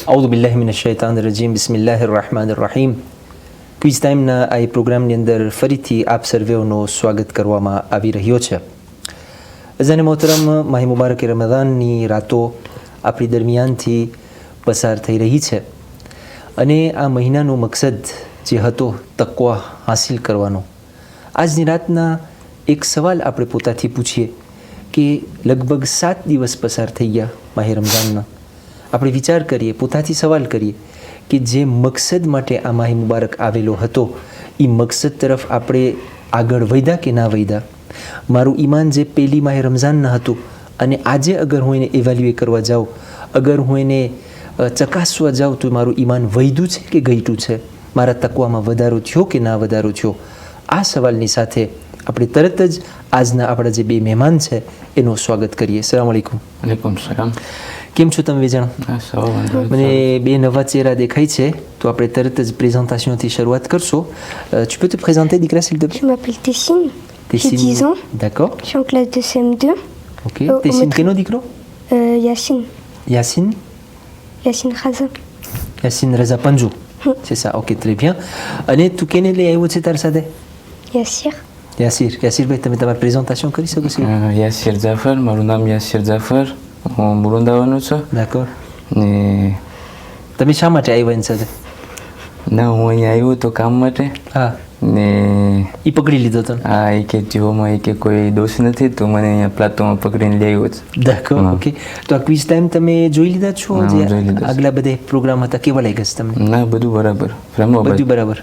أعوذ بالله من الشيطان الرجيم بسم الله الرحمن الرحيم ક્વિઝ ટાઈમના આ પ્રોગ્રામની અંદર ફરીથી આપ સર્વેઓનું સ્વાગત કરવામાં આવી રહ્યો છે. અઝાન મોહતરમ માહી મુબારક રમઝાનની રાતો આપણી દરમિયાનથી પસાર થઈ રહી છે અને આ મહિનાનો મકસદ જે હતો તકવા હાસિલ કરવાનો. આજની રાતના એક સવાલ આપણે પોતાથી પૂછીએ કે લગભગ 7 દિવસ પસાર થઈ ગયા માહી રમઝાનના. આપણે વિચાર કરીએ, પોતાથી સવાલ કરીએ કે જે મકસદ માટે આ માહી મુબારક આવેલો હતો એ મકસદ તરફ આપણે આગળ વધ્યા કે ના વધ્યા. મારું ઈમાન જે પહેલી માહી રમઝાનના હતું અને આજે અગર હું એને ઇવેલ્યુએટ કરવા જાઉં, અગર હું એને ચકાસવા જાઉં તો મારું ઈમાન વધ્યું છે કે ઘટ્યું છે, મારા તકવામાં વધારો થયો કે ના વધારો થયો. આ સવાલની સાથે આપણે તરત જ આજના આપણા જે બે મહેમાન છે એનું સ્વાગત કરીએ. સલામ અલૈકુમ. વાલેકુમ સલામ. કેમ છો તમે બે જણા? મને બે નવા ચહેરા દેખાય છે તો આપણે તરત જ પ્રેઝન્ટેશનથી શરૂઆત કરશો. Tu peux te présenter દીકરા s'il te plaît? Je m'appelle Tessine, j'ai 10 ans, D'accord. je suis en classe de CM2. Ok. Tessine કેનો દીકરો? Yacine, Yacine Yacine Raza. Yacine Reza Panjou. C'est ça, ok, très bien. અને તું કેને લઈ આવ્યો છે તાર સાથે? Yassir, યાસીર ભાઈ તમે તમારી પ્રેઝન્ટેશન કરી શકો છો? યાસિર જાફર, મારું નામ યાસિર જાફર, હું બુરુંદાવાનું છું. D'accord. ને તમે શા માટે આવ્યા એની સાથે? ના, હું અહીંયા આવ્યો તો કામ માટે. હા, ને એ પકડી લીધો તને? આ એ કે જીવોમાં એ કે કોઈ દોષ નથી તો મને અહીંયા પ્લાટોમાં પકડીને લઈ આવ્યો છે. D'accord, ok. તો આ ક્વિઝ ટાઈમ તમે જોઈ લીધા છો? હા, જે જોઈ લીધા છે. આગલા બધા પ્રોગ્રામ હતા કેવા લાગ્યા છે તમને? ના, બધું બરાબર. બધું બરાબર.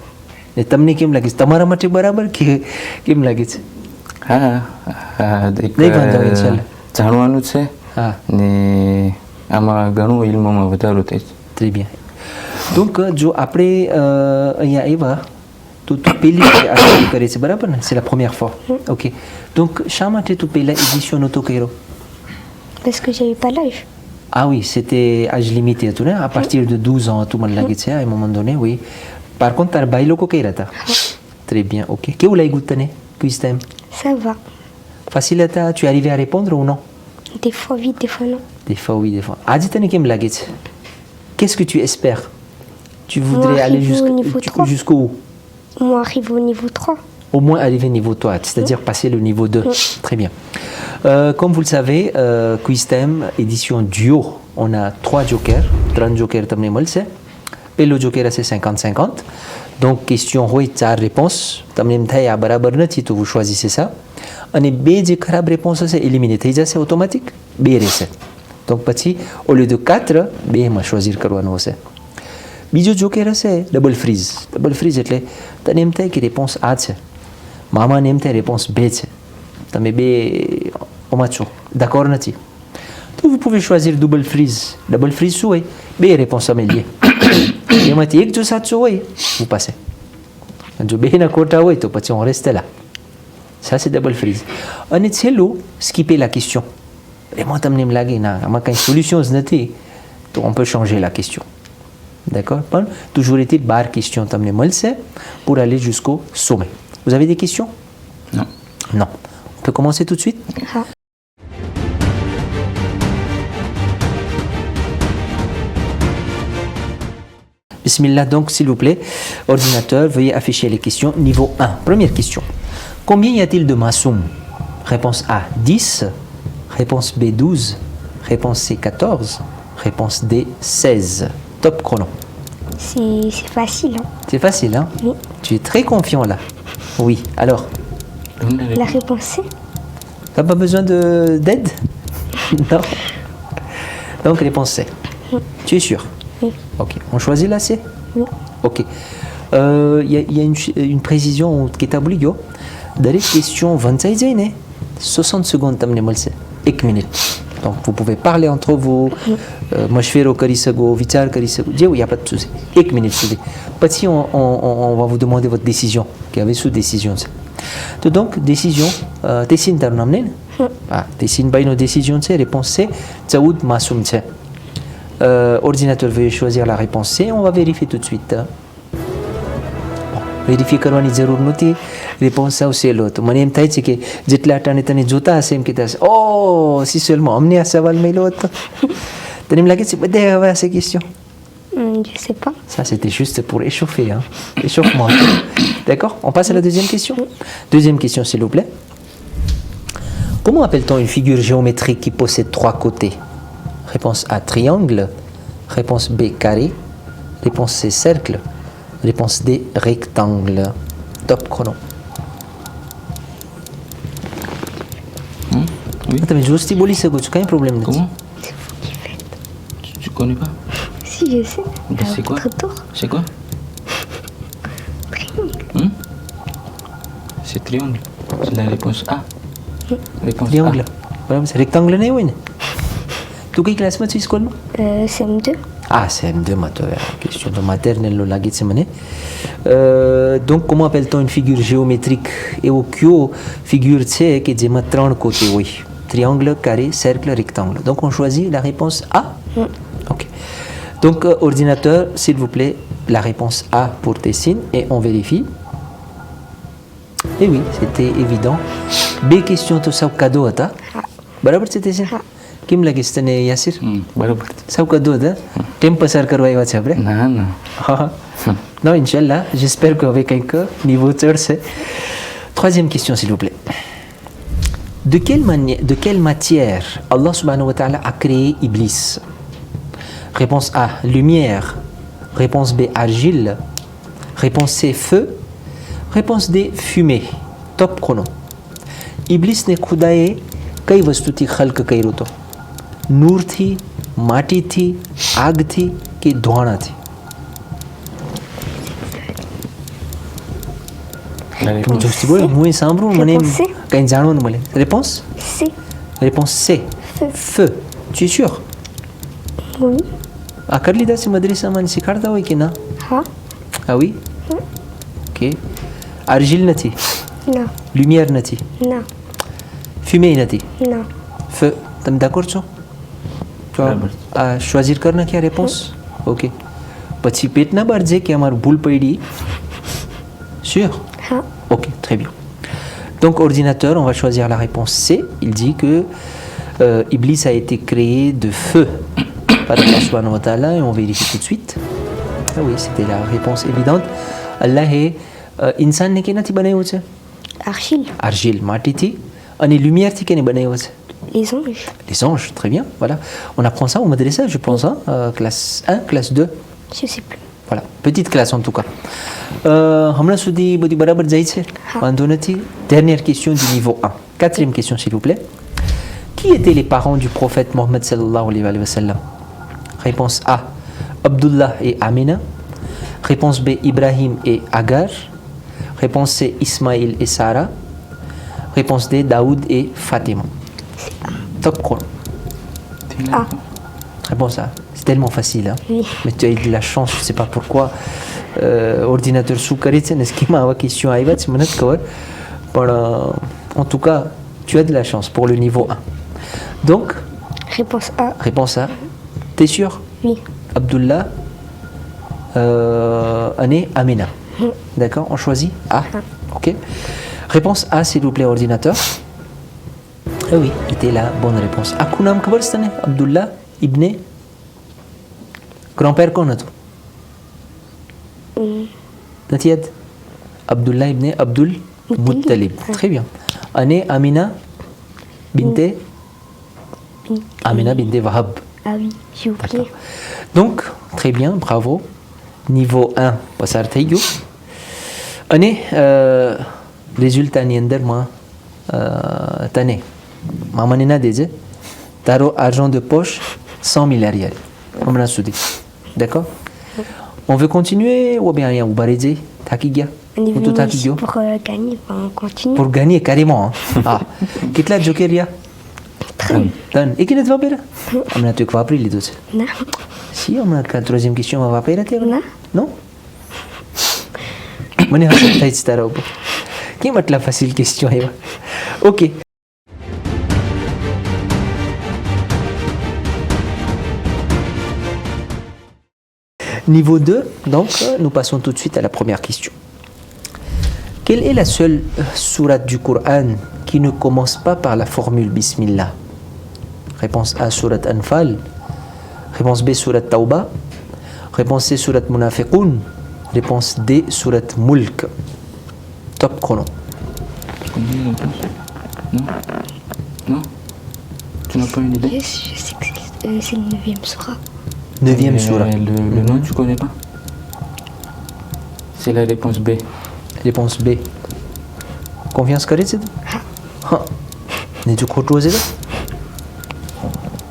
ને તમને કેમ લાગે છે? તમારા માટે બરાબર કે કેમ લાગે છે? હા હા, એક નહીં વાંધો આવે, ચાલો. જાણવાનું છે હા, ને આમાં ઘણું ઇલ્મમાં વધારો થાય છે. très bien. donc જો આપણે અહીંયા આવ્યા તો તું પહેલી વખત આ study કરે છે, બરાબર ને? c'est la première fois. ok. donc શા માટે તું પહેલા એડિશન નહોતો કર્યો? parce que j'avais pas l'âge. Ah oui, c'était âge limité હતું ને? à partir de 12 ans હતું મને લાગે છે à un moment donné, oui. par contre તારા ભાઈ લોકો કર્યા હતા? très bien, ok. કેવું લાગ્યું તને quiz time? Ça va. facile હતા? tu es arrivé à répondre ou non? Des fois oui, des fois non. des fois oui, des fois. આજે તને કેમ લાગે છે? qu'est-ce que tu espères? tu voudrais Moi, aller arriver au niveau 3. jusqu'au où? Moi, arrivé au niveau 3. Au moins arriver niveau 3, c'est-à-dire passer le niveau 2. Très bien. Comme vous le savez, Quiz Time, édition duo, on a 3 jokers. 30 jokers, તમને મળશે. પહેલો joker c'est 50-50. Donc, question હોય 4 réponses. તમને એમ થાય આ બરાબર નથી તો vous choisissez ça. અને બે જે ખરાબ réponse હશે éliminer થઈ જશે automatique. બે રહેશે. donc પછી au lieu de 4, બેમાં choisir કરવાનું હશે. બીજો જોકેર હશે ડબલ ફ્રીઝ. ડબલ ફ્રીઝ એટલે તને એમ થાય કે રેપોન્સ આ છે, મામાને એમ થાય રેપોન્સ બે છે, તમે બે ઓમાં છો, d'accord નથી તો vous pouvez choisir double freeze. Double freeze શું હોય? બે રેપોન્સ અમે લઈએ, એમાંથી એક જો સાચો હોય હું પાસે, જો બેના ખોટા હોય તો પછી on reste là. ça c'est double freeze. અને છેલ્લું skipper la question. એમાં તમને એમ લાગે ના આમાં કંઈ સોલ્યુશન જ નથી તો on peut changer la question. D'accord? Bon, toujours est-il, 12 questions તમને મળશે pour aller jusqu'au sommet. Vous avez des questions? Non. Non. On peut commencer tout de suite? Ah. Bismillah, donc s'il vous plaît, ordinateur, veuillez afficher les questions. Niveau 1, première question. Combien y a-t-il de masoum? Réponse A, 10. Réponse B, 12. Réponse C, 14. Réponse D, 16. Top chrono. C'est facile, hein. C'est facile, hein? Oui. Tu es très confiant là. Oui, alors, La réponse c'est t'as pas besoin d'aide? Non. Donc, réponse C. Tu es sûr? Oui. Ok. On choisit la C? Oui. Ok. Il y a une précision qui est obligée. Dans les questions 25 secondes, 60 secondes, t'amener mal c'est 1 minute. Donc, vous pouvez parler entre vous. Mashfero કરી શકો, વિચાર કરી શકો, જેવું il n'y a pas de souci. 1 minute સુધી. પછી on va vous demander votre décision. Quelle est sous décision c'est. તો donc décision, Tessine તારું નામ નહીં ને? હા, Tessine ભાઈનો décision છે. réponse C, 14 માસૂમ છે. Ordinateur veuillez choisir la réponse C. On va vérifier tout de suite. Verify કરવાની જરૂર નહોતી, રિસ્પોન્સ સાવ સહેલો હતો. મને એમ થાય છે કે જેટલા અટાણે તને જોતા હશે એમ કહેતા હશે ઓ સિસ્યુઅલમાં અમને આ સવાલ મળ્યો હતો. તને એમ લાગે છે બધા હવે હશે question? Je sais pas. Ça, c'était juste pour échauffer. Hein. Échauffement. D'accord? On passe à la deuxième question. Deuxième question, s'il vous plaît. Comment appelle-t-on une figure géométrique qui possède 3 côtés? Réponse A, triangle. Réponse B, carré. Réponse C, cercle. Réponse D, rectangle. Top chrono. Oui. Attends, mais je aussi बोली सकूँ, कहीं problème नहीं. Comment? C'est vous qui faites. Tu connais pas? Si, je sais. Ben, c'est quoi? Votre tour. C'est quoi? C'est triangle. C'est la réponse A. Réponse Triangle. Voilà, c'est rectangle नहीं हुई ना. तू कई क्लास में थी स्कूल में? CM2. Ah, CM2, ma question de maternelle, là, donc, comment appelle-t-on une figure géométrique? Et au kyo figure c'est que j'ai ma 30 côtés, oui. Triangle, carré, cercle, rectangle. Donc, on choisit la réponse A. Ok. Donc, ordinateur, s'il vous plaît, la réponse A pour Tessine et on vérifie. Et oui, c'était évident. B question tout ça au cadeau, attends. Barabar c'est Tessine? Kim lagi stane Yasir? बराबर. Sao cadeau, hein? Tempo sar karwaïwa c'est vrai? Non, non. Non, Inch'Allah, j'espère qu'avec un niveau tour, c'est. Troisième question, s'il vous plaît. De quelle matière Allah subhanahu wa ta'ala a créé Iblis? Réponse A, lumière. Réponse B, argile. Réponse C, feu. Réponse D, fumée. Top chrono. Iblis ne खुदाए कई वस्तु थी खल्क कई तो नूर थी, माटी थी, आग थी कि धुआं थी? La तुम réponse. जस्ती बोले मुझे सांभरू मने Réponse C. कहीं जानवर न मिले. Réponse? C. Réponse C. Feu. Feu. Tu es sûr? Oui. कर ली से मदरसा में सिखाता हो कि ना? Ah. Ah oui? Ok. Argile न थी, Non. lumière न थी, Non. fumée न थी, Non. feu. तुम d'accord છો? તો આ choisir करना क्या réponse? Ok. પછી પેટ ના બહાર જાય કે અમારું ભૂલ પડી? Sûr? Ah. Ok, très bien. Donc, ordinateur, on va choisir la réponse C. Il dit que Iblis a été créé de feu par Allah subhanahu wa ta'ala et on vérifie tout de suite. Ah oui, c'était la réponse évidente. Allah est insan ne केना थी बनायो છે? Argile. Argile, माटी थी અને lumière थी केने बनायो છે? Les anges. Les anges, très bien. Voilà. On apprend ça au madrasa, je pense, hein, classe 1, classe 2. Je sais plus. Voilà, petite classe en tout cas. હમણાં સુધી બધી બરાબર જાય છે? વાંધો નથી. Dernière question du niveau 1. Quatrième question, s'il vous plaît. Qui étaient les parents du prophète Mohammed sallallahu alayhi wa sallam? Réponse A, Abdullah et Amina. Réponse B, Ibrahim et Agar. Réponse C, Ismaïl et Sarah. Réponse D, Daoud et Fatima. Top chrono. A. Réponse A. C'est tellement facile, hein? Oui. Mais tu as eu de la chance, je ne sais pas pourquoi. Ordinateur sous carré, n'est-ce qu'il m'a question à Ivat, en tout cas, tu as de la chance pour le niveau 1. Donc, Réponse A. réponse A. T'es sûr? Oui. Abdullah, Ané, Amina. D'accord? On choisit A. Ok. Réponse A, s'il vous plaît, ordinateur. Ah oui, c'était la bonne réponse. Akunam kabar stane? Abdullah ibn grand-père कौन है तू? नहीं याद? Abdullah ibn Abdul Muttalib. Très bien. Ané Amina binte Amina binte Wahab. Ah oui, j'ai oublié. Donc, très bien, bravo. Niveau 1, pasar thayu. Ané résultat ni અંદર માં તને મામાને ના દેજે તારો argent de poche 100 000 rials. હમણાં સુધી. D'accord? On veut continuer ou bien rien? Ou barédé? Takigya? On est Ou tout venu ici takigyo? pour gagner. Enfin, on continue. Pour gagner carrément. Hein. Ah. Kitla joker ya? Dan. Et qui n'est pas pire? Amna tu vas appeler les deux. Non. Si, on a la troisième question, on va pas y rater. Non. Non? मैंने हंसा था इस तरह ऊपर क्या मतलब facile question है वो? Ok. Niveau 2, donc nous passons tout de suite à la première question. Quelle est la seule sourate du Coran qui ne commence pas par la formule Bismillah? Réponse A, sourate Anfal. Réponse B, sourate Tauba. Réponse C, surat Munafiqun. Réponse D, surat Mulk. Top chrono. Tu connais la réponse? Non? Non? Tu n'as pas une idée? Je sais que c'est le 9e surah. 9e surah. Le nom, tu connais pas? C'est la réponse B. Réponse B. Confiance करे છે હા ને જો ખોટું હશે તો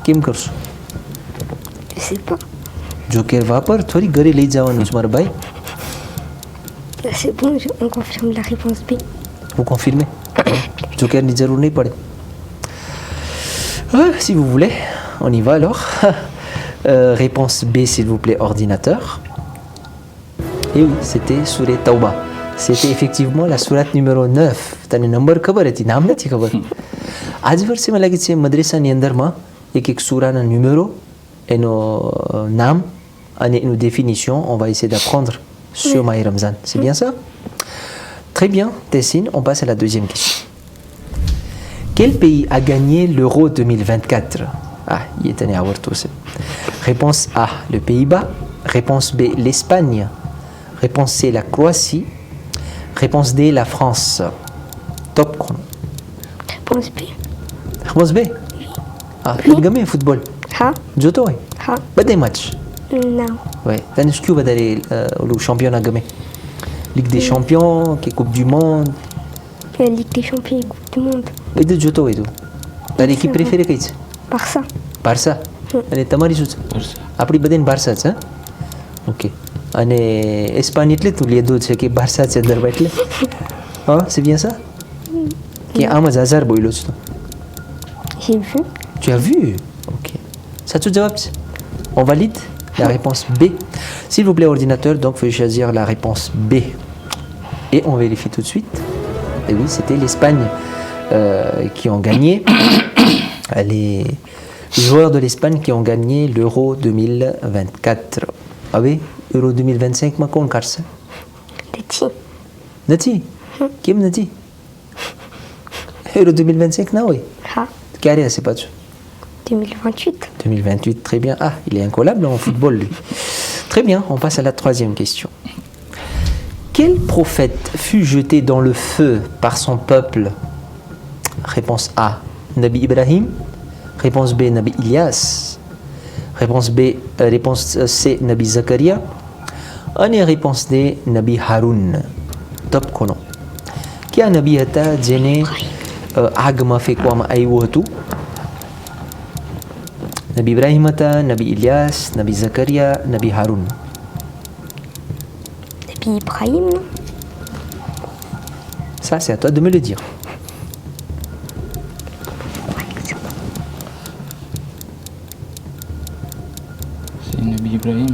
કેમ કરશો Je sais pas. જોકેર વાપર થોડી ઘરે લઈ જવાનું છે મારા ભાઈ C'est bon, on confirme la réponse B. vous confirmez જોકેરની જરૂર નહીં પડે si vous voulez on y va alors réponse B s'il vous plaît ordinateur et oui c'était Surah Tauba. C'était effectivement la sourate numéro 9. તને નંબર ખબર હતી નામ નથી ખબર આજ વર્ષે મને લાગે છે મદ્રેસાની અંદરમાં એક સૂરાના ન્યુમેરો એનો નામ અને એનું définition on va essayer d'apprendre sur Maï Ramzan. C'est bien ça? Très bien, Tessine, on passe à la deuxième question. Quel pays a gagné l'Euro 2024? Ah, il est allé à Wartos. Réponse A, le Pays-Bas. Réponse B, l'Espagne. Réponse C, la Croatie. Réponse D, la France. Top chrono. Réponse B. Réponse B. Ah, tu as gagné football. Ha? Joto, oui. Ha? Badai match. Non. Ouais. T'as une skew d'aller le championnat gagné. Ligue des champions, qui est Coupe du Monde. La Ligue des champions et Coupe du Monde. Et de Joto et tout. T'as l'équipe préférée qui est Barça. Barça. Allez, t'as marié tout. Après, badai Barça, ça. Ok. અને એસ્પાન એટલે તું લીધું છે કે બારસા છે અંદર એટલે હા c'est bien ça કે આમ જ હજાર બોલ્યો છું J'ai vu. tu as vu ok ça tout જવાબ છે on valide la réponse B s'il vous plaît ordinateur donc veuillez choisir la réponse B et on vérifie tout de suite et oui c'était l'Espagne qui ont gagné les joueurs de l'Espagne qui ont gagné l'Euro 2024 ah oui Euro 2025 માં કોણ કાઢશે નથી કેમ નથી Euro 2025 ના હોય Ha? ક્યારે હશે પાછું 2028. 2028 très bien ah il est incollable en football lui très bien on passe à la troisième question quel prophète fut jeté dans le feu par son peuple réponse A Nabi Ibrahim réponse B Nabi Ilyas réponse B réponse C Nabi Zakaria અને réponse D Nabi Haroun top chrono કયા નબી હતા જેને આગમાં ફેંકવામાં આવ્યું હતું નબી ઇબ્રાહિમ હતા નબી ઇલિયાસ નબી ઝકરિયા નબી Haroon Nabi Ibrahim, non? ça c'est à toi de me le dire C'est Nabi Ibrahim.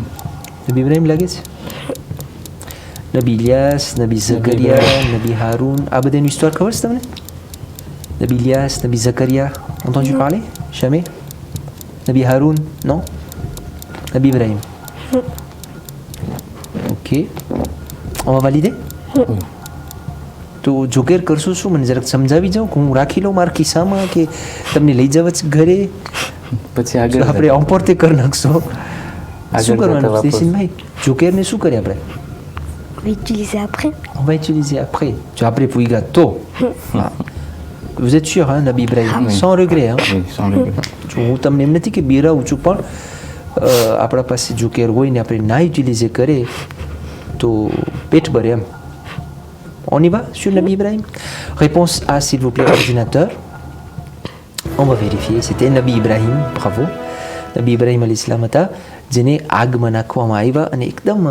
Nabi ઇબ્રાહિમ લાગે છે નબી ઇલિયાસ નબી ઝકરિયા નબી હારૂન આ બધાની histoire ખબર છે તમને નબી ઇલિયાસ નબી Zakaria entendu parler jamais Nabi Haroon non Nabi Ibrahim ok on va valider Oui. તો જોકેર કરશો શું મને જરાક સમજાવી જાઓ કે હું રાખી લઉં મારા ખિસ્સામાં કે તમને લઈ જવા છે ઘરે પછી આગળ આપણે emporter કરી નાખશો શું આગળ કરવાનું જતા સ્ટેશનભાઈ જોકેરને શું કરે આપણે On va utiliser après. on va utiliser après tu as après pouiga tôt vous êtes sûr hein Nabi Ibrahim oui. sans regret hein Oui, sans regret. હું તમને એમ નથી કે બિરાવું છું પણ આપણા પાસે જોકેર હોય ને આપણે ના યુટિલાઇઝ કરે તો પેટ ભરે એમ on y va sur Nabi Ibrahim réponse A s'il vous plaît ordinateur on va vérifier c'était Nabi Ibrahim bravo Nabi Ibrahim alayhi salam હતા જેને આગમાં નાખવામાં આવ્યા અને એકદમ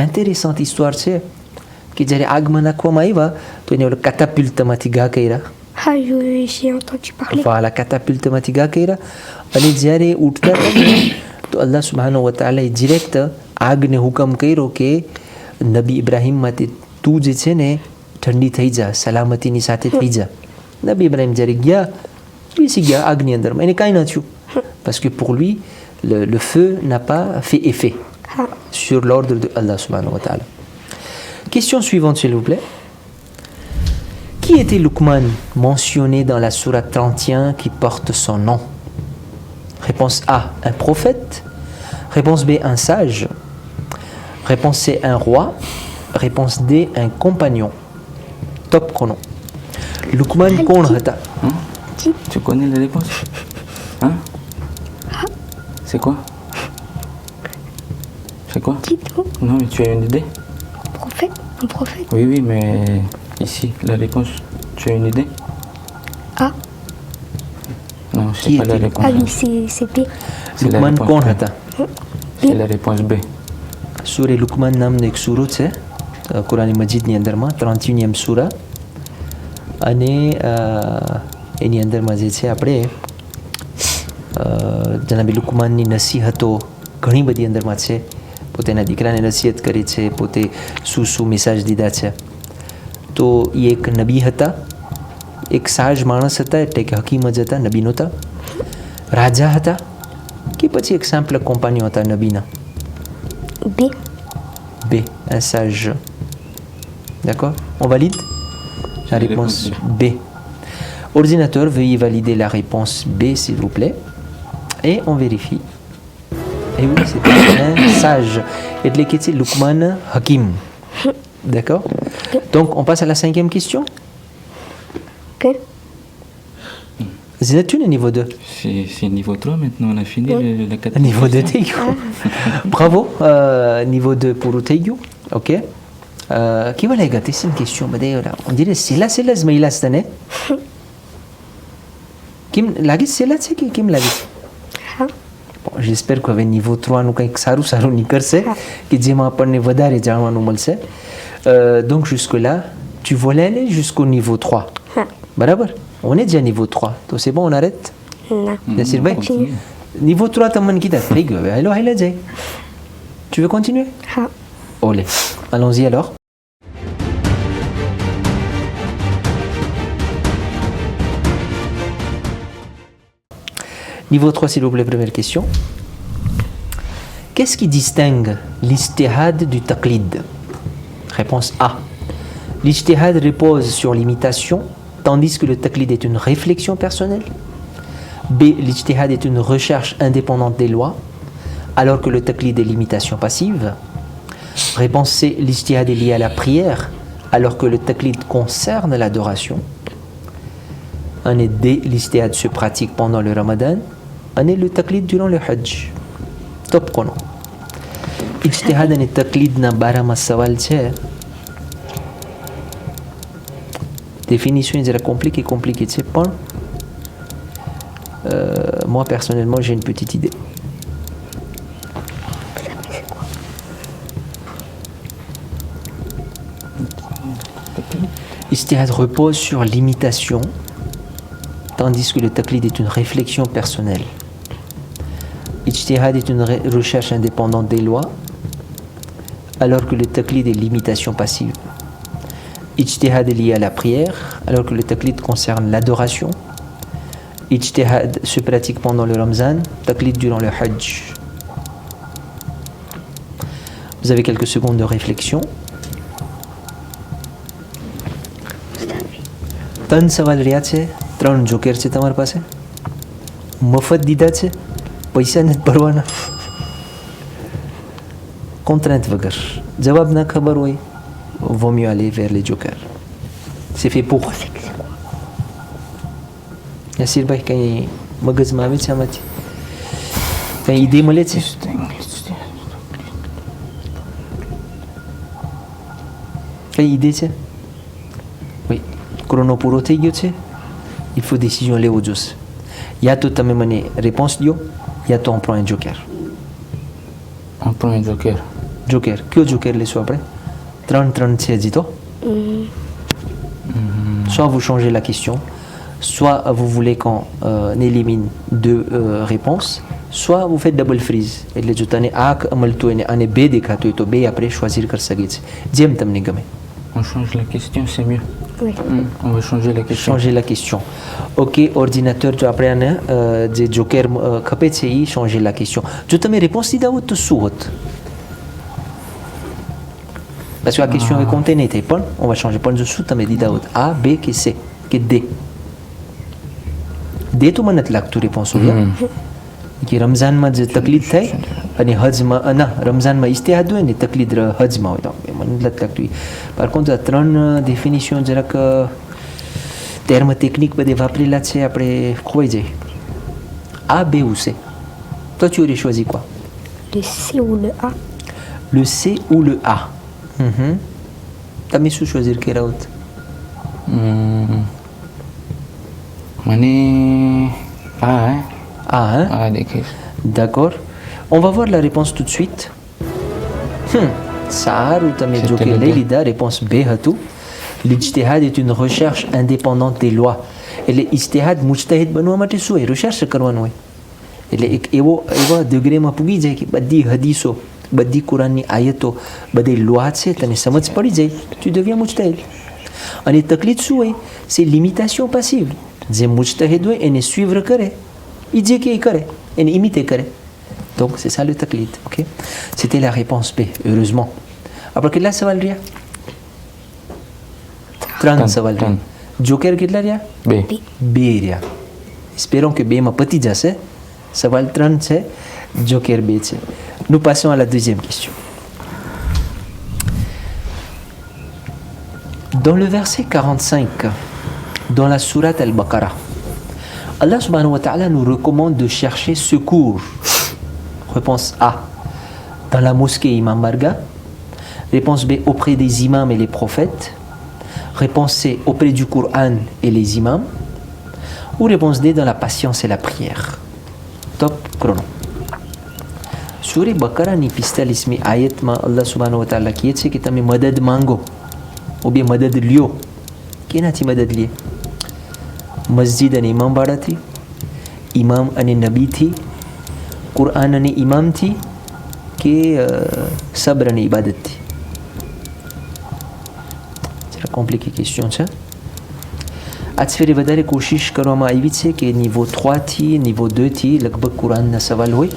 ઇન્ટરેસન્ટ histoire છે કે જ્યારે આગમાં નાખવામાં આવ્યા તો એને ઓલો catapulteમાંથી ઘા કર્યા Ah, j'ai entendu parler. voilà catapulteમાંથી ઘા કર્યા અને જ્યારે ઉઠતા હતા ને તો અલ્લાહ સુબ્હાનહુ વ તઆલાએ ડિરેક્ટ આગને હુકમ કર્યો કે નબી ઇબ્રાહીમમાંથી તું જે છે ને ઠંડી થઈ જા સલામતીની સાથે થઈ જા નબી ઇબ્રાહીમ જ્યારે ગયા બેસી ગયા આગની અંદરમાં એને કાંઈ ન થયું parce que pour lui le feu n'a pas fait effet Ah, sur l'ordre de Allah subhanahu wa ta'ala. Question suivante s'il vous plaît. Qui était Luqman mentionné dans la sourate 31 qui porte son nom? Réponse A, un prophète. Réponse B, un sage. Réponse C, un roi. Réponse D, un compagnon. Top chrono. Lukman kon hata. Tu connais les réponses? Hein? C'est quoi? C'est quoi? Dis-nous, Non, mais tu as une idée? prophète, un prophète. Oui, oui, mais ici, la réponse, tu as une idée? Ah, Non, c'est Qui pas la était réponse. ah oui, c'est B. C'est la Lukman réponse kon B. hata. C'est la réponse B. Surah Lukman નામનો એક સૂરો છે કુરાન મજીદની અંદરમાં 31મી સૂરા અને એની અંદરમાં જે છે આપણે જનાબી લુકમાનની નસીહતો ઘણી બધી અંદરમાં છે પોતાના દીકરાને નસીહત કરી છે પોતે શું મેસેજ દીધા છે તો એ એક નબી હતા એક સાજ માણસ હતા એટલે કે હકીમ જ હતા નબી નહોતા રાજા હતા કે પછી એક સિમ્પલ કોમ્પાનીઓ હતા નબીના B. B, un sage. D'accord? On valide? La réponse B. Ordinateur, veuillez valider la réponse B, s'il vous plaît. Et on vérifie. Et oui, c'est un sage. Et de l'équité, Lukman Hakim. D'accord? Donc, on passe à la 5e question. Ok. C'est une niveau 2. C'est niveau 3 maintenant, on a fini la 4. Niveau 2 Teigu. Bravo. Niveau 2 pour Teigu. Ok. Qui va gâter? C'est une question. On dirait c'est là, Zmaïla cette année. Kim lagi c'est là, c'est qui me l'a dit? Ah, Bon, j'espère qu'avec niveau 3 nous કંઈક સારું સારું નીકળશે કે જેમાં આપણને વધારે જાણવાનું મળશે. Donc jusque là, tu voulais aller jusqu'au niveau 3. ah, બરાબર? On est déjà niveau 3. Donc c'est bon, on arrête? non. Nassir Bey? Niveau 3 t'as qui t'a fait gueule. Alors, il a dit. Tu veux continuer? Ah, Olé. Allons-y alors. Niveau 3, s'il vous plaît, première question. Qu'est-ce qui distingue l'ijtihad du taqlid? Réponse A. L'ijtihad repose sur l'imitation, tandis que le taqlid est une réflexion personnelle. B. L'ijtihad est une recherche indépendante des lois, alors que le taqlid est l'imitation passive. Réponse C. L'ijtihad est lié à la prière, alors que le taqlid concerne l'adoration. Un est D. L'ijtihad se pratique pendant le ramadan. Un est le taqlid durant le hajj. Top chrono. Ijtihad et taqlid na barama sawal છે. Définition est compliquée, c'est pas. Moi personnellement j'ai une petite idée. Ijtihad repose sur l'imitation, tandis que le taqlid est une réflexion personnelle. Ijtihad est une recherche indépendante des lois, alors que le taqlid est l'imitation passive. Ijtihad est lié à la prière, alors que le taqlid concerne l'adoration. Ijtihad se pratique pendant le Ramzan, taqlid durant le Hajj. Vous avez quelques secondes de réflexion. ત્રણ સવાલ રહ્યા છે, 3 જોકેર છે તમારી પાસે. મફત દીધા છે, પૈસા નથી ભરવાના. Contrainte વગર. જવાબ ના ખબર હોય, vaut mieux aller vers les jokers. C'est fait pour. યાસીરભાઈ કંઈ મગજમાં આવે છે આમાંથી? કંઈ idée મળે છે? કંઈ idée છે? Oui. Chrono પૂરો થઈ ગયો છે. Il faut décision લેવો જોશે. યા તો તમે મને réponse દો, યા તો on prend un joker. On prend un joker. Joker. કયો joker લેશો આપણે? 3 છે હજી તો. Soit vous changez la question, soit vous voulez qu'on élimine 2 réponses, soit vous faites double freeze. એટલે જો તને આ મળતું હોય ને આને 2 દેખાતું હોય તો 2 આપણે choisir કરી શકીએ છીએ. જેમ તમને ગમે. On change la question, c'est mieux. oui. On va changer la question. Changer la question. Ok, ordinateur, tu après આને જે જોકર ખપે છે એ changer la question. જો તમે réponse દીધા હોત તો શું હોત? Parce que la question est contenue, on va changer. Pas de sous, tu me dis d'abord A, B, que C, que D. D, tu m'as dit là que tu réponds bien. कि रमजानमा જે તકલીફ થાય અને હજમાં ના રમઝાનમાં ઇસ્તિહાદ હોય ને તકલીફ હજમાં હોય તો મને નથી લાગતું par contre આ ત્રણ définition જરાક terme technique બધી વાપરેલા છે આપણે ખોવાઈ જાય A, B ou C. Toi tu aurais choisi quoi? Le C ou le A? Le C ou le A? T'as mis sous choisir Kéraout? Mané A, hein? A, hein? A, देखिए. D'accord. On va voir la réponse tout de suite. Sahar ou Tamé C'était Joker le B. Leilida, réponse B, Hatou. L'ijtihad est une recherche indépendante des lois. એટલે ઇજ્તિહાદ મુજતહિદ બનવા માટે શું હોય રિસર્ચ કરવાનું હોય એટલે એક એવા degré માં પૂગી જાય કે બધી હદીસો બધી કુરાનની આયતો બધી લોઆ છે તને સમજ પડી જાય tu deviens મુજતહિદ અને તકલીફ શું હોય c'est l'imitation passive જે મુજતહિદ હોય એને suivre કરે એ જે કે કરે એને imiter કરે donc c'est ça le taqlid ok c'était la réponse B heureusement après કેટલા સવાલ રહ્યા 3 સવાલ રહ્યા જોકેર કેટલા રહ્યા B. બે રહ્યા espérons que B માં પતી જશે સવાલ 3 છે જોકેર 2 છે nous passons à la deuxième question dans le verset 45 dans la sourate Al-Baqarah Allah subhanahu wa ta'ala nous recommande de chercher secours réponse A dans la mosquée Imam Marga réponse B auprès des imams et les prophètes réponse C auprès du Coran et les imams ou réponse D dans la patience et la prière top chrono Surah Baqarah ni 45 ayatમાં Allah subhanahu wa ta'ala કહે છે કે તમે મદદ માંગો ou bien મદદ લ્યો કેનાથી મદદ લે મસ્જિદ અને ઇમામ વાળાથી ઇમામ અને નબીથી કુરઆન અને ઇમામથી કે સબ્ર અને ઇબાદતથી compliquée question છે આ ફેરી વધારે કોશિશ કરવામાં આવી છે કે niveau 3 થી niveau 2 થી લગભગ કુરાનના સવાલ હોય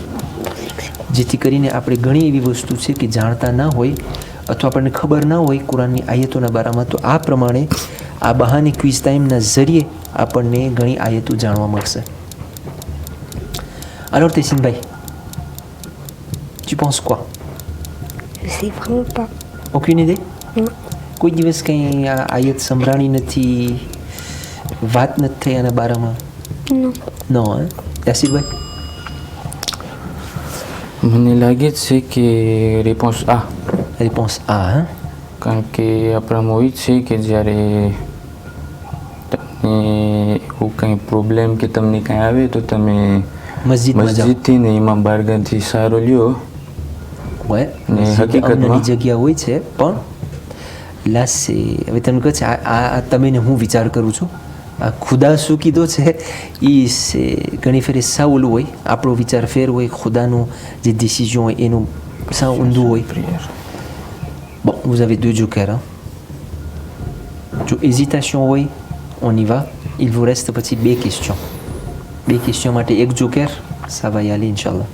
જેથી કરીને આપણે ઘણી એવી વસ્તુ છે કે જાણતા ના હોય અથવા આપણને ખબર ના હોય કુરાનની આયતોના બારામાં તો આ પ્રમાણે આ બહાને ક્વિઝ ટાઈમના જરીએ આપણને ઘણી આયતો જાણવા મળશે alors Tessine ભાઈ tu penses quoi? Je sais vraiment pas. Aucune idée? Non. કોઈ દિવસ કંઈ આ આયત સંભળાણી નથી વાત નથી થઈ આના બારામાં Non. non hein? યાસીરભાઈ મને લાગે છે કે réponse A. réponse A hein? કારણ કે આપણામાં હોય છે કે જ્યારે તમને એવું કંઈ પ્રોબ્લેમ કે તમને કંઈ આવે તો તમે મસ્જિદમાં જાઓ મસ્જિદથી ને ઇમામ બારગાહથી સહારો લ્યો ouais ને મસ્જિદ હકીકતમાં અમનની જગ્યા હોય છે પણ là c'est હવે તમે કહો છે આ તમે ને હું વિચાર કરું છું આ ખુદા શું કીધો છે એ c'est ઘણી ફેરે સાવ ઓલું હોય આપણો વિચાર ફેર હોય ખુદાનું જે ડિસિઝન હોય એનું સાવ ઊંધું હોય bon vous avez 2 jokers hein? જો hésitation હોય on y va il vous reste petit 2 questions 2 questions માટે 1 joker ça va y aller inchallah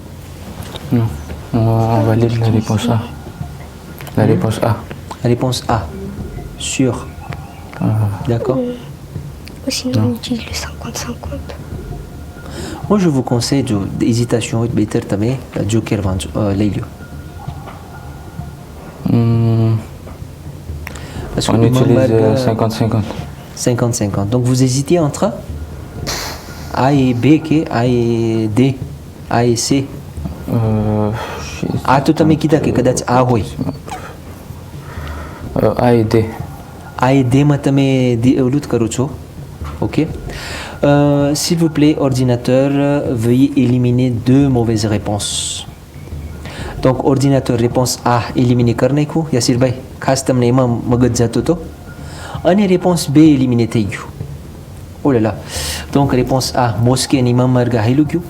Non, on valide la réponse A. La réponse A. réponse A sûr d'accord Ou sinon, on utilise le 50-50. moi je vous conseille d'hésitation et better tamé joker Leilio parce que On Imam utilise Marga, 50-50. 50-50 donc vous hésitez entre A et B que A et D A et C A તો તમે કીધા કે કદાચ આ હોય A et D. A et D માં તમે ઓલું જ કરો છો ok s'il vous plaît ordinateur veuillez éliminer 2 mauvaises réponses donc ordinateur réponse A éliminer કરી નાખ્યું યાસીરભાઈ ખાસ તમને એમાં મગજ જતો હતો અને réponse B éliminer થઈ ગયું oh là là donc réponse A mosquée et imam marga haïlou gyu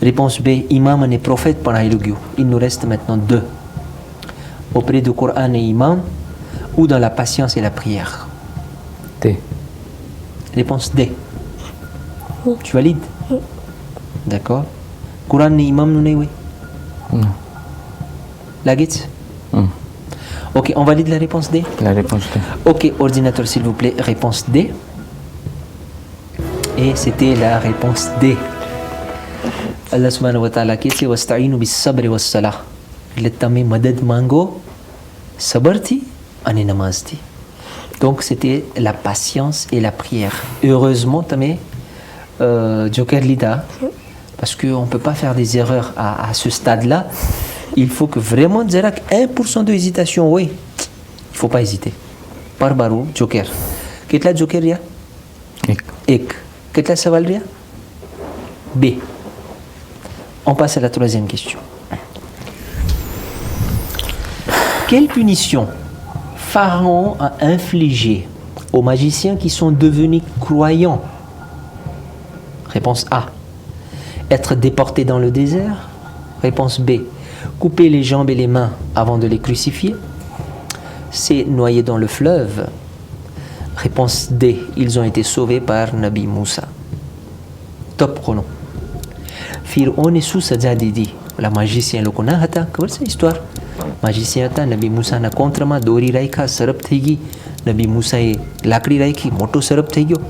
réponse B imam et prophète par haïlou gyu il nous reste maintenant 2 auprès du Coran et imam ou dans la patience et la prière D. réponse D tu valides d'accord Coran et imam nous oui Non. la guette ok on valide la réponse D La réponse D. ok ordinateur s'il vous plaît réponse D et c'était la réponse D Allah subhanahu wa ta'ala કહે છે વસ્તઈનુ બિસ્સબ્ર વસ્સલાહ, એટલે તમે મદદ માંગો સબરથી અને નમાઝથી. Donc c'était la patience et la prière. Heureusement તમે joker લીધા, parce qu'on ne peut pas faire des erreurs à ce stade-là. Il faut que vraiment જરાક 1% de hésitation હોય, il faut pas hésiter. par બારું જોકેર. કેટલા જોકેર રહ્યા? એક. કેટલા સવાલ રહ્યા? 2. On passe à la troisième question. Quelle punition Pharaon a infligé aux magiciens qui sont devenus croyants? Réponse A. Être déportés dans le désert. Réponse B. Couper les jambes et les mains avant de les crucifier. C. Noyer dans le fleuve. Réponse D. Ils ont été sauvés par Nabi Moussa. Top chrono. Fir'aun શું સજા દીધી? ઓલા magicien લોકો ના હતા, ખબર છે histoire? magicien હતા, નબી મૂસાના કોંત્રમાં દોરી રાખ્યા, સરપ થઈ ગઈ. નબી મૂસાએ લાકડી રાખી, મોટો સરપ થઈ ગયો.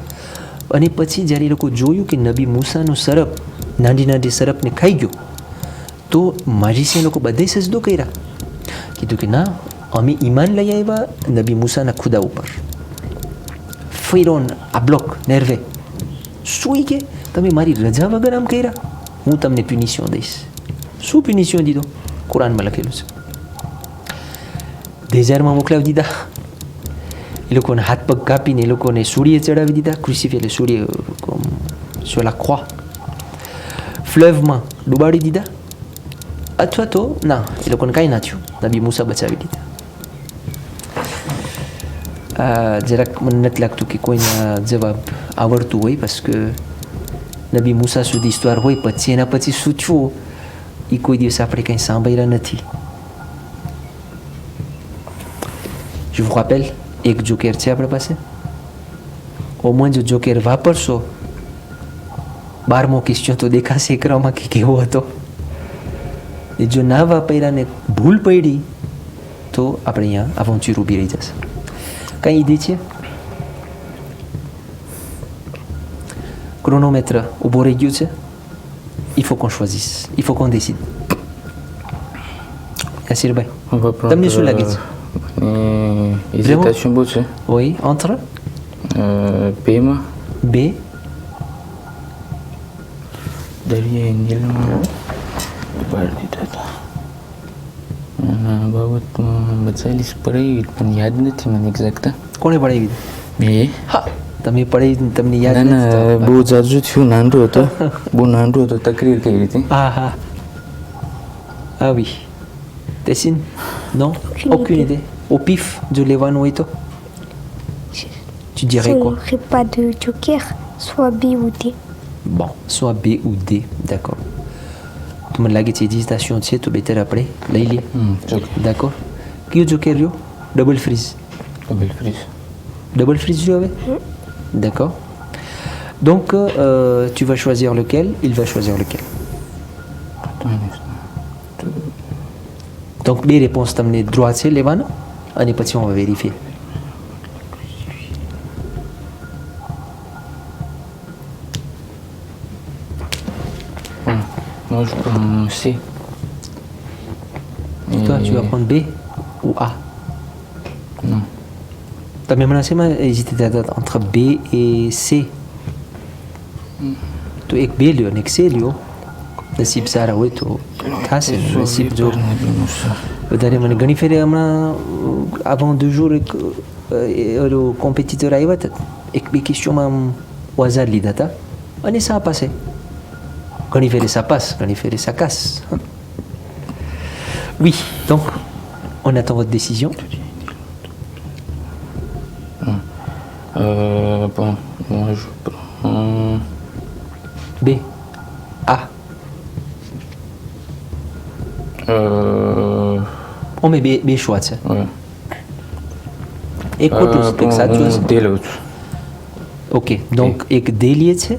અને પછી જ્યારે એ લોકો જોયું કે નબી મૂસાનો સરપ નાની નાની સરપને ખાઈ ગયો, તો magicien લોકો બધાએ સજદો કર્યા. કીધું કે ના, અમે ઈમાન લઈ આવ્યા નબી મૂસાના ખુદા ઉપર. ફિરૌન આ બ્લોક નેર્વે શું કે તમે મારી રજા વગર આમ કર્યા, હું તમને પિનિશન દઈશ. શું પિનિશન દીધો? કુરાનમાં લખેલું છે. ડેઝર્ટમાં મોકલાવી દીધા. એ લોકોને હાથ પગ કાપીને એ લોકોને સૂર્ય ચડાવી દીધા, ક્રુસિફી એટલે સૂર્ય sur la croix. ફ્લવમાં ડૂબાડી દીધા, અથવા તો ના, એ લોકોને કાંઈ ના થયું, નબી મૂસા બચાવી દીધા. જરાક મને નથી લાગતું કે કોઈને જવાબ આવડતું હોય, parce que નબી મૂસા સુધી histoire હોય, પછી એના પછી શું થયું એ કોઈ દિવસ આપણે કંઈ સાંભળ્યા નથી. Je vous rappelle, એક જોકેર છે આપણા પાસે. au moins જો જોકેર વાપરશો, 12મો ક્વેશ્ચન તો દેખાશે એકરામાં કે કેવો હતો. એ જો ના વાપર્યા ને ભૂલ પડી તો આપણે અહીંયા અવંચુર ઊભી રહી જશે. કઈ idée છે? Chronomètre ઊભો રહી ગયું છે. Il faut qu'on choisisse, il faut qu'on décide. યાસીરભાઈ, તમને શું લાગે છે? hésitation બહુ છે. Oui, entre બેમાં B, દરિયાઈ નીલમાં ડૂબાડી દીધા હતા. એના બાબતમાં બચાવેલી પડાવી પણ યાદ નથી મને એક્ઝેક્ટ. કોણે પડાવી દીધી? એ હા, તમે પડાવી તમને યાદ ના નથી? ના, બહુ જાજુ થયું, નાનરો હતો, બહુ નાનરો હતો. તકરીર કઈ રીતે? Ah ah. Ah oui. Tessine? Non? Aucune idée. Au pif, je લેવાનું હોય તો tu dirais quoi? Je n'aurai pas de joker, soit B ou D. Bon, soit B ou D, d'accord. તો મને લાગે છે hésitation છે તો બેટર આપણે લઈ લઈએ. D'accord. કયો જોકેર રહ્યો? Double freeze. Double freeze. Double freeze રહ્યો હવે? D'accord. Donc, tu vas choisir lequel, il va choisir lequel. Donc, બે réponses તમને droit છે લેવાનો, અને પછી on va vérifier. Moi, je prends C. Toi, tu vas prendre B ou A? Non. તમે હમણાં શેમાં hésité હતા entre B et C? તો એક B લ્યો ને એક C લ્યો. નસીબ સારા હોય તો થશે. નસીબ જો વધારે, મને ઘણી ફેરે હમણાં avant 2 jours એક ઓલો કોમ્પિટિટર આવ્યા હતા, એક બે ક્વેશ્ચનમાં au hasard લીધા હતા અને ça a passé. ઘણી ફેરે ça passe, ઘણી ફેરે ça casse. Oui, donc on attend votre décision. Bon, moi je prends B, A. On met B choix છે. ouais. એક ખોટું છે, એક સાચું છે. D લઉં છું. Ok, donc એક D લીએ છે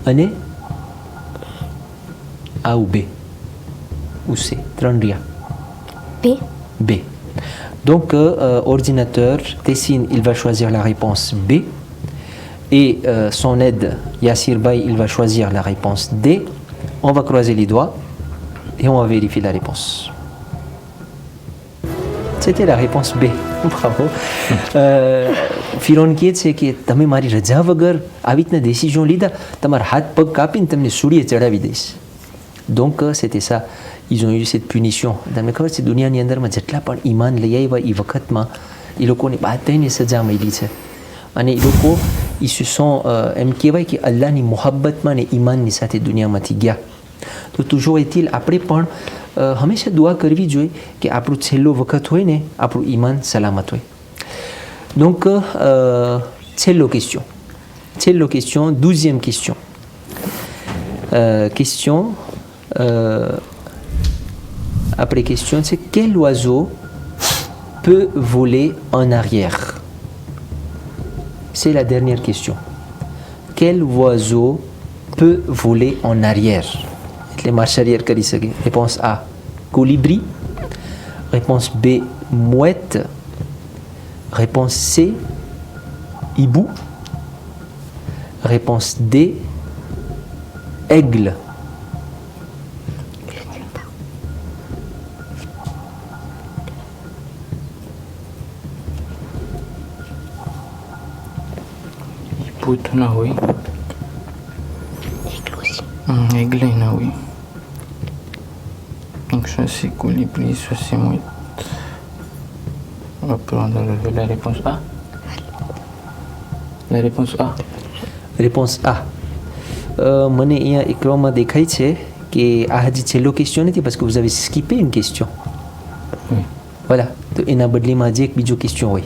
અને A ou B ou C, ત્રણ રહ્યા. B. B. Donc, ordinateur, Tessine, il va choisir la réponse B. Et son aide, Yassir Bay, il va choisir la réponse D. On va croiser les doigts et on va vérifier la réponse. C'était la réponse B. Bravo. ફિરોન કહે છે કે તમે મારી રજા વગર આવી રીતના ડિસિઝન લીધા, તમારા હાથ પગ કાપીને તમને સૂળીએ ચડાવી દઈશ. Donc c'était ça. Ils ont eu cette punition. તમને ખબર છે દુનિયાની અંદરમાં જેટલા પણ ઈમાન લઈ આવ્યા એ વખતમાં એ લોકોની બધાને સજા મળી છે. અને એ લોકો ils se sont એમ કહેવાય કે અલ્લાહની મોહબ્બતમાં ને ઈમાનની સાથે દુનિયામાંથી ગયા. તો toujours est-il આપણે પણ હંમેશા દુઆ કરવી જોઈએ કે આપણું છેલ્લો વખત હોય ને આપણું ઈમાન સલામત હોય. Donc છેલ્લો question, 12e question. Après question, c'est quel oiseau peut voler en arrière? C'est la dernière question. Quel oiseau peut voler en arrière? Les marches arrière, réponse A, colibri. Réponse B, mouette. Réponse C, hibou. Réponse D, aigle. Hibou na oui. Aigle aussi. Aigle na oui. Donc ça c'est colibri, ça c'est mouette. On va prendre la réponse A. La réponse A. Réponse A. મને અહીંયા ઇક્રોમાં દેખાય છે કે આ હજી છેલ્લો ક્વેશ્ચન નથી parce que vous avez skippé une question. Oui. Voilà. તો એના બદલીમાં હજી એક બીજો ક્વેશ્ચન હોય.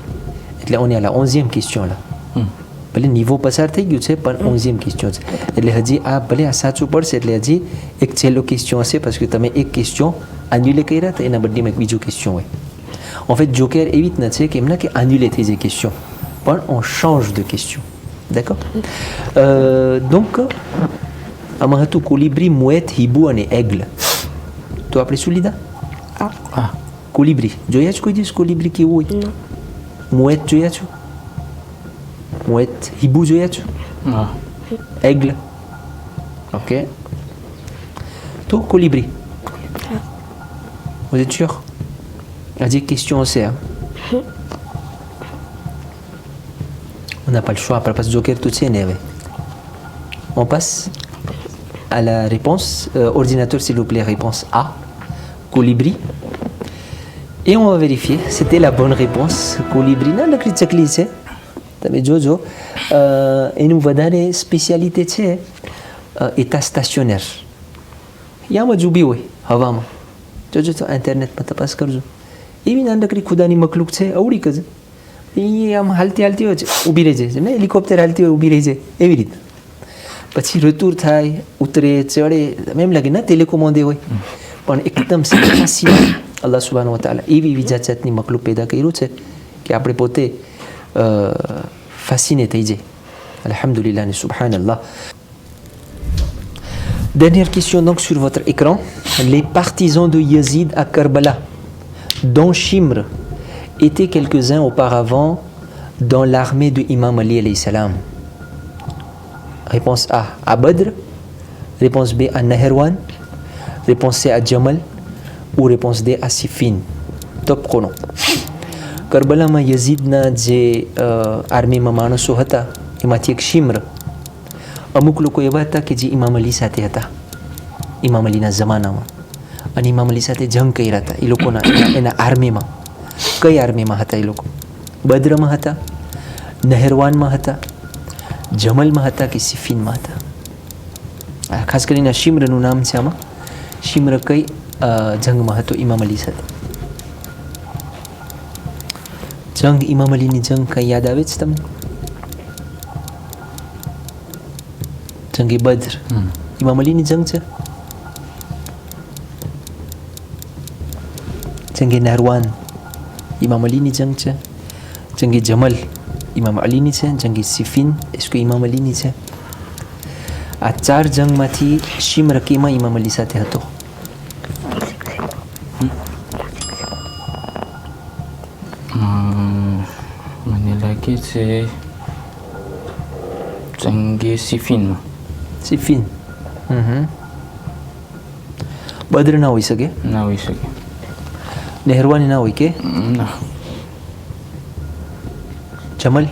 એટલે on est à la 11e question là. ભલે નિવો પસાર થઈ ગયું છે પણ 11e ક્વેશ્ચન છે. એટલે હજી આ ભલે આ સાચું પડશે એટલે હજી એક છેલ્લો ક્વેશ્ચન હશે parce que તમે એક ક્વેશ્ચન annulé કર્યા તો એના બદલીમાં એક બીજો ક્વેશ્ચન હોય. En fait, Joker એવી રીતના છે કે એમના કે annulé થઈ જાય ક્વેશ્ચન પણ on change de question. D'accord? Donc આમાં હતું colibri, mouette, hibou અને aigle. તો આપણે શું લીધા? Ah. Colibri. જોયા છો કોઈ દિવસ colibri કેવું હોય? Non. Mouette જોયા છો? Mouette. Hibou જોયા છો? Ah. Aigle. Ok. તો colibri. Vous êtes sûr? Hadi question aussi. Hein? On n'a pas le choix, après passe Joker tout c'est énervé. On passe à la réponse. Ordinateur s'il vous plaît, réponse A. Colibri. Et on va vérifier. C'était la bonne réponse. Colibri. Non, le critique c'est. Mais Jojo. Et nous va donner spécialité c'est état stationnaire. Il y a un joubi oui. Havama. Jojo to internet pas tapas करजो. એવી નાનકડી ખુદાની મખલુક છે અવળી કજ એ આમ હાલતી હાલતી હોય છે ઊભી રહી જાય છે ને હેલિકોપ્ટર હાલતી હોય ઊભી રહી જાય એવી રીતે પછી રતુર થાય ઉતરે ચડે એમ લાગે ના ટેલિકોમોંદે હોય પણ એકદમ સિમ્પલ અલ્લાહ સુબ્હાનહુ વ તઆલા એવી જાત જાતની મખલુક પેદા કર્યું છે કે આપણે પોતે ફેસિને થઈ જાય. અલ્હમ્દુલિલ્લાહ ને સુબહાનલ્લાહ. Dernière question donc sur votre écran. Les partisans de Yazid à Karbala, dont Shimr étaient quelques-uns auparavant dans l'armée de Imam Ali alayhi salam. Réponse A, à Badr. Réponse B, à Nahirwan. Réponse C, à Jamal. Ou réponse D, à Siffin. Top chrono. Karbala ma Yazid na જે આર્મીમાં માણસો હતા એમાંથી એક શિમ્ર અમુક લોકો એવા હતા કે જે ઇમામ અલી સાથે હતા ઇમામ અલીના જમાનામાં અને ઇમામ અલી સાથે જંગ કર્યા હતા એ લોકોના એના આર્મીમાં. કઈ આર્મીમાં હતા એ લોકો? બદ્રમાં હતા, નહેરવાનમાં હતા, જમલમાં હતા કે સિફિનમાં હતા? ખાસ કરીને શિમ્રનું નામ છે આમાં. શિમ્ર કઈ જંગમાં હતો ઇમામ અલી સાથે? જંગ ઇમામ અલીની જંગ કઈ યાદ આવે છે તમને? જંગે બદ્ર ઇમામ અલીની જંગ છે. જંગે નહેરવાન ઇમામ અલીની જંગ છે. જંગે જમલ ઇમામ અલીની છે. જંગે સિફિન એસ્કો ઇમામ અલીની છે. આ ચાર જંગમાંથી શિમ્ર કેમાં ઇમામ અલી સાથે હતો? મને લાગે છે જંગે સિફિનમાં. Siffin. બદ્ર ના હોઈ શકે, ના હોઈ શકે. નહેરવાની ના હોય કે ના. જમલ?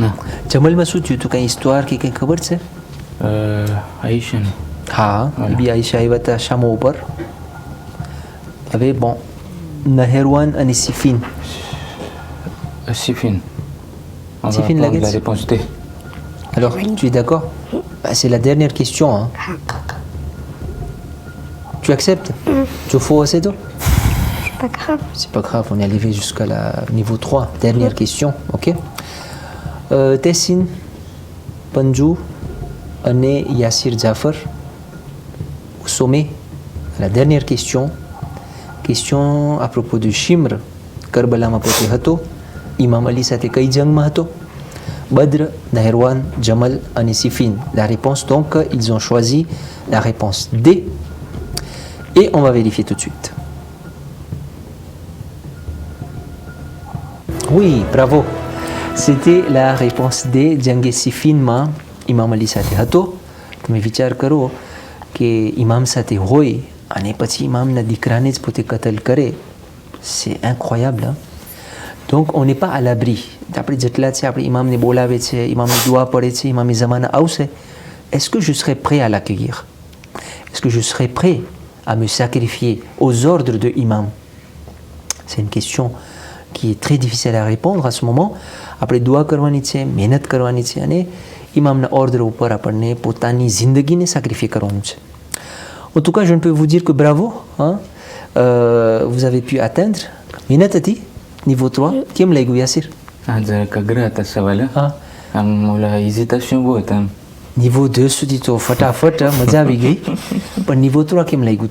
ના. જમલમાં શું થયું હતું? કંઈ ઇસ્તુઆર કે કંઈ ખબર છે? આઈશન. હા, બી આઈશા આવ્યા હતા શામો ઉપર. હવે bon, નહેરવાન અને સિફિન. Sifin. On Sifin, va la prendre la guette. réponse D. Alors, tu es d'accord? Bah, c'est la dernière question. Hein. Tu acceptes? Tu fais assez d'eau? C'est pas grave. C'est pas grave, on est arrivé jusqu'à la niveau 3. Dernière question, ok? Tessin, Panju, Ane, Yassir Jafar, au sommet. La dernière question. Question à propos de Shimr. Karbala ma pote hato. Imam Ali સાથે કઈ જંગમાં હતો? Badr, Nahirwan, Jamal, Ane Sifin. La réponse donc, ils ont choisi la réponse D. Et on va vérifier tout de suite. Oui, bravo. C'était la réponse D. Jangé Sifin ma Imam Ali સાથે હતો. તમે વિચાર કરો કે ઇમામ સાથે હોય અને પછી ઇમામના દીકરાને જ પોતે કતલ કરે. C'est incroyable. Hein? Donc on n'est pas à l'abri. આપણે જેટલા છે આપણે ઇમામને બોલાવે છે, ઇમામની દુઆ પડે છે, ઇમામી જમાના આવશે. Est-ce que je serai prêt à l'accueillir? Est-ce que je serai prêt à me sacrifier aux ordres de imam? C'est une question qui est très difficile à répondre à ce moment. આપણે દુઆ કરવાની છે, મહેનત કરવાની છે અને ઇમામના ઓર્ડર ઉપર આપણને પોતાની જિંદગીને sacrifier કરવાનું છે. En tout cas, je ne peux vous dire que bravo. Hein? Vous avez pu atteindre. Minatati, niveau 3. Qui me l'a dit, Yassir? Jara kagrata sawala. Ah. Mola hésitation बहुत है. Niveau 2, se dit au fatafat, maza આવી ગઈ. Par niveau 3, qui me l'a dit?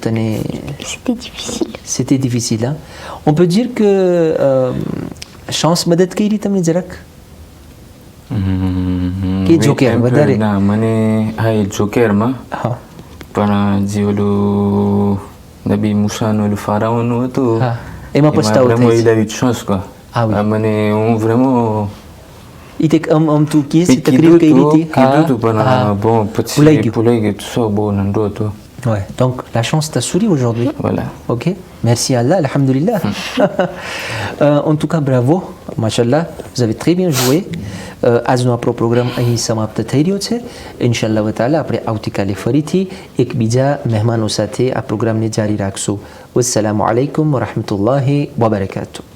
C'était difficile. C'était difficile. Hein? On peut dire que chance મદદ કરી તમને જરાક? કે જોકર વધારે? ના, મને હા જોકરમાં હા. પણ જે ઓલું નબી મૂસાનું ઓલું ફારાઓનું હતું હા, એમાં પછતાવો vraiment થાય il a eu de chance quoi. Ah oui. મને હું vraiment Il était tout qui est, c'est કીધું તકરીબ કરી હતી. કીધું હતું પણ bon ભૂલાઈ પછી ગયું. ભૂલાઈ ગયું tout ça બહુ નંડો હતો. Ouais, donc la chance t'a souri aujourd'hui. Voilà. Ok, merci Allah, alhamdulillah. En tout cas, bravo, mashallah, vous avez très bien joué. આજનો આપણો પ્રોગ્રામ અહીં સમાપ્ત થઈ રહ્યો છે. ઇન્શાઅલ્લાહ તાલા આપણે આવતીકાલે ફરીથી એક બીજા મહેમાનો સાથે આ પ્રોગ્રામને જારી રાખશું. વસ્સલામુ અલૈકુમ વરહમતુલ્લાહિ વબરકાતુહ.